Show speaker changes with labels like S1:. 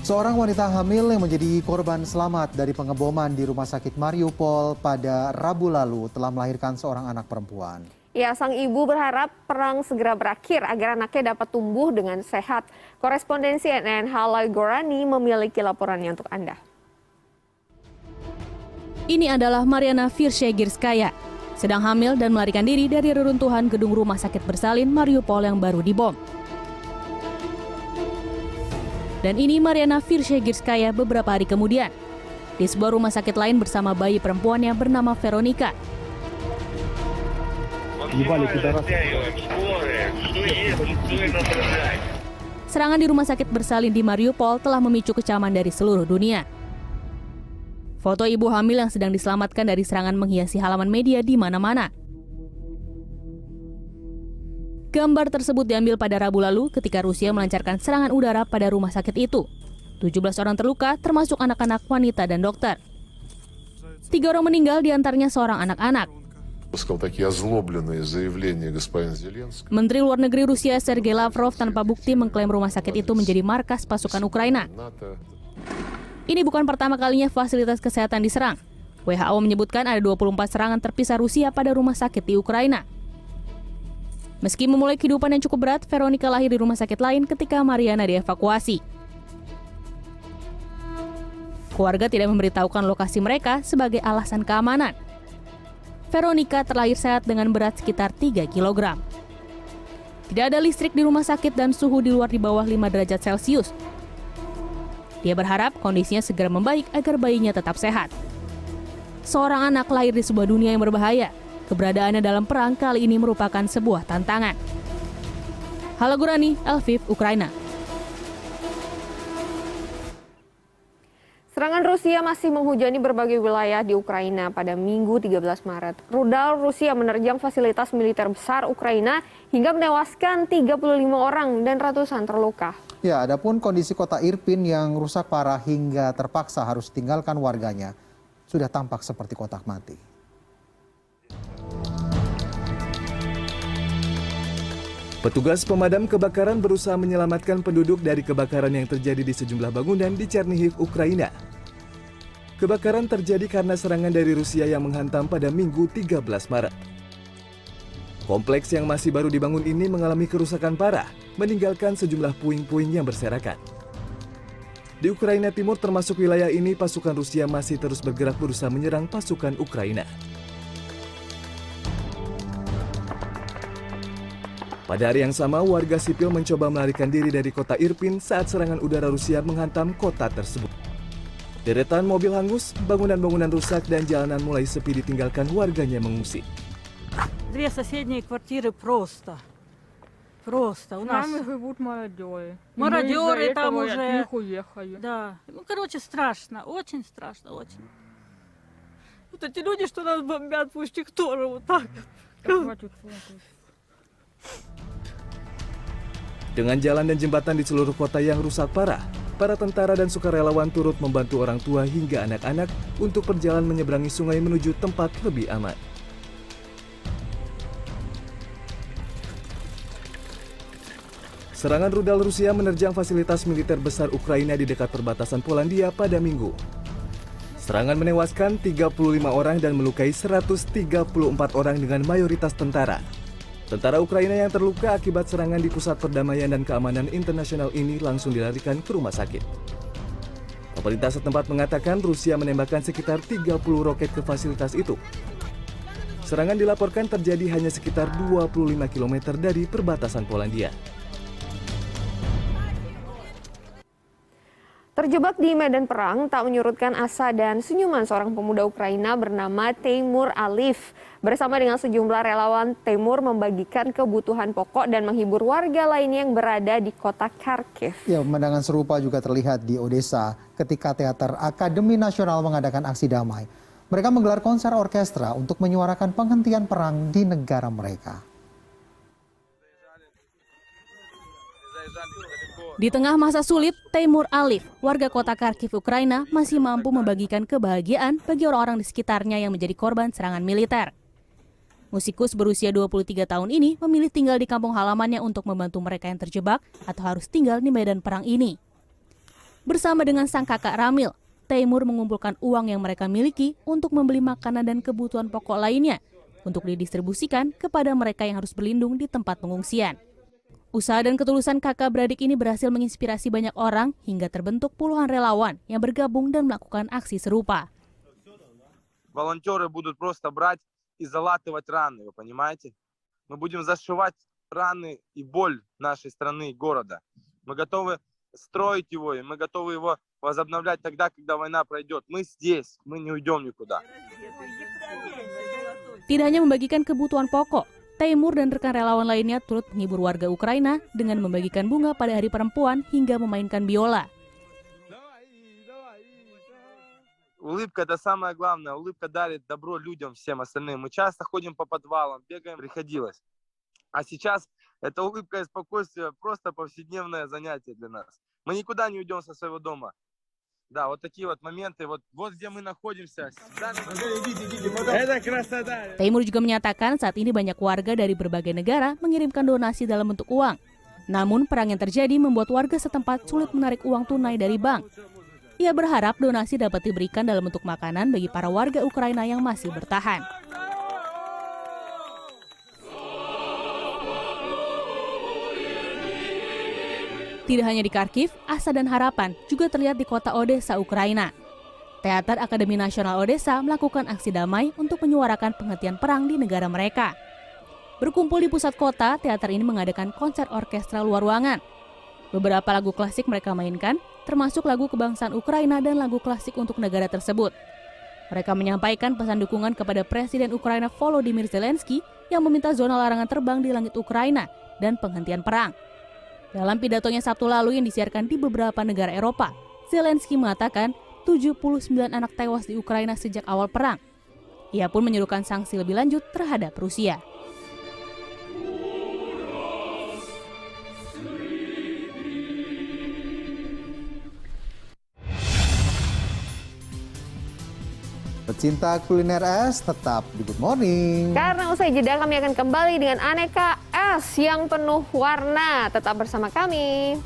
S1: Seorang wanita hamil yang menjadi korban selamat dari pengeboman di Rumah Sakit Mariupol pada Rabu lalu telah melahirkan seorang anak perempuan.
S2: Ya, sang ibu berharap perang segera berakhir agar anaknya dapat tumbuh dengan sehat. Korespondensi CNN Halal Gorani memiliki laporannya untuk Anda.
S3: Ini adalah Mariana Virshegirskaya, sedang hamil dan melarikan diri dari reruntuhan gedung rumah sakit bersalin Mariupol yang baru dibom. Dan ini Mariana Virshegirskaya beberapa hari kemudian di sebuah rumah sakit lain bersama bayi perempuannya bernama Veronika. Serangan di rumah sakit bersalin di Mariupol telah memicu kecaman dari seluruh dunia. Foto ibu hamil yang sedang diselamatkan dari serangan menghiasi halaman media di mana-mana. Gambar tersebut diambil pada Rabu lalu ketika Rusia melancarkan serangan udara pada rumah sakit itu. 17 orang terluka, termasuk anak-anak, wanita, dan dokter. 3 orang meninggal, diantaranya seorang anak-anak. Menteri Luar Negeri Rusia Sergei Lavrov tanpa bukti mengklaim rumah sakit itu menjadi markas pasukan Ukraina. Ini bukan pertama kalinya fasilitas kesehatan diserang. WHO menyebutkan ada 24 serangan terpisah Rusia pada rumah sakit di Ukraina. Meski memulai kehidupan yang cukup berat, Veronika lahir di rumah sakit lain ketika Mariana dievakuasi. Keluarga tidak memberitahukan lokasi mereka sebagai alasan keamanan. Veronika terlahir sehat dengan berat sekitar 3 kg. Tidak ada listrik di rumah sakit dan suhu di luar di bawah 5 derajat Celcius. Dia berharap kondisinya segera membaik agar bayinya tetap sehat. Seorang anak lahir di sebuah dunia yang berbahaya. Keberadaannya dalam perang kali ini merupakan sebuah tantangan. Halal Gorani, Lviv, Ukraina.
S2: Serangan Rusia masih menghujani berbagai wilayah di Ukraina pada Minggu 13 Maret. Rudal Rusia menerjang fasilitas militer besar Ukraina hingga menewaskan 35 orang dan ratusan terluka.
S1: Ya, adapun kondisi kota Irpin yang rusak parah hingga terpaksa harus tinggalkan warganya sudah tampak seperti kotak mati.
S4: Petugas pemadam kebakaran berusaha menyelamatkan penduduk dari kebakaran yang terjadi di sejumlah bangunan di Chernihiv, Ukraina. Kebakaran terjadi karena serangan dari Rusia yang menghantam pada Minggu 13 Maret. Kompleks yang masih baru dibangun ini mengalami kerusakan parah, meninggalkan sejumlah puing-puing yang berserakan. Di Ukraina Timur termasuk wilayah ini, pasukan Rusia masih terus bergerak berusaha menyerang pasukan Ukraina. Pada hari yang sama, warga sipil mencoba melarikan diri dari kota Irpin saat serangan udara Rusia menghantam kota tersebut. Deretan mobil hangus, bangunan-bangunan rusak, dan jalanan mulai sepi ditinggalkan warganya mengungsi.
S5: Две соседние квартиры просто. У нас
S6: живут мародеры.
S5: Мародеры там уже.
S6: От них уехали.
S5: Да. Ну, короче, страшно. Очень страшно, очень.
S6: Вот эти люди, что нас бомбят, пусть их тоже вот так.
S4: Dengan jalan dan jembatan di seluruh kota yang rusak parah, para tentara dan sukarelawan turut membantu orang tua hingga anak-anak untuk berjalan menyeberangi sungai menuju tempat lebih aman. Serangan rudal Rusia menerjang fasilitas militer besar Ukraina di dekat perbatasan Polandia pada Minggu. Serangan menewaskan 35 orang dan melukai 134 orang dengan mayoritas tentara. Tentara Ukraina yang terluka akibat serangan di pusat perdamaian dan keamanan internasional ini langsung dilarikan ke rumah sakit. Pemerintah setempat mengatakan Rusia menembakkan sekitar 30 roket ke fasilitas itu. Serangan dilaporkan terjadi hanya sekitar 25 km dari perbatasan Polandia.
S2: Terjebak di medan perang tak menyurutkan asa dan senyuman seorang pemuda Ukraina bernama Teimur Alif. Bersama dengan sejumlah relawan, Teimur membagikan kebutuhan pokok dan menghibur warga lainnya yang berada di kota Kharkiv.
S1: Ya, pemandangan serupa juga terlihat di Odessa ketika Teater Akademi Nasional mengadakan aksi damai. Mereka menggelar konser orkestra untuk menyuarakan penghentian perang di negara mereka.
S3: Di tengah masa sulit, Teimur Alif, warga kota Kharkiv, Ukraina, masih mampu membagikan kebahagiaan bagi orang-orang di sekitarnya yang menjadi korban serangan militer. Musikus berusia 23 tahun ini memilih tinggal di kampung halamannya untuk membantu mereka yang terjebak atau harus tinggal di medan perang ini. Bersama dengan sang kakak Ramil, Teimur mengumpulkan uang yang mereka miliki untuk membeli makanan dan kebutuhan pokok lainnya untuk didistribusikan kepada mereka yang harus berlindung di tempat pengungsian. Usaha dan ketulusan kakak beradik ini berhasil menginspirasi banyak orang hingga terbentuk puluhan relawan yang bergabung dan melakukan aksi serupa.
S7: Волонтеры будут просто брать и залатывать раны, вы понимаете? Мы будем зашивать раны и боль нашей страны и города. Мы готовы строить его, и мы готовы его возобновлять тогда, когда война пройдет. Мы здесь, мы не уйдем никуда.
S3: Tidak hanya membagikan kebutuhan pokok, Teimur dan rekan relawan lainnya turut menghibur warga Ukraina dengan membagikan bunga pada Hari Perempuan hingga memainkan biola.
S7: Улыбка – это самое главное. Улыбка дарит добро людям, всем остальным. Мы часто ходим по подвалам, бегаем, приходилось. А сейчас эта улыбка и спокойствие – просто повседневное занятие для нас. Мы никуда не уйдем со своего дома. Да, вот такие вот моменты. Вот где мы находимся. Это красота!
S3: Teimur juga menyatakan saat ini banyak warga dari berbagai negara mengirimkan donasi dalam bentuk uang. Namun perang yang terjadi membuat warga setempat sulit menarik uang tunai dari bank. Ia berharap donasi dapat diberikan dalam bentuk makanan bagi para warga Ukraina yang masih bertahan. Tidak hanya di Kharkiv, asa dan harapan juga terlihat di kota Odessa, Ukraina. Teater Akademi Nasional Odessa melakukan aksi damai untuk menyuarakan penghentian perang di negara mereka. Berkumpul di pusat kota, teater ini mengadakan konser orkestra luar ruangan. Beberapa lagu klasik mereka mainkan, termasuk lagu kebangsaan Ukraina dan lagu klasik untuk negara tersebut. Mereka menyampaikan pesan dukungan kepada Presiden Ukraina Volodymyr Zelensky yang meminta zona larangan terbang di langit Ukraina dan penghentian perang. Dalam pidatonya Sabtu lalu yang disiarkan di beberapa negara Eropa, Zelensky mengatakan 79 anak tewas di Ukraina sejak awal perang. Ia pun menyerukan sanksi lebih lanjut terhadap Rusia.
S1: Pecinta kuliner es tetap di Good Morning.
S2: Karena usai jeda kami akan kembali dengan aneka es yang penuh warna. Tetap bersama kami.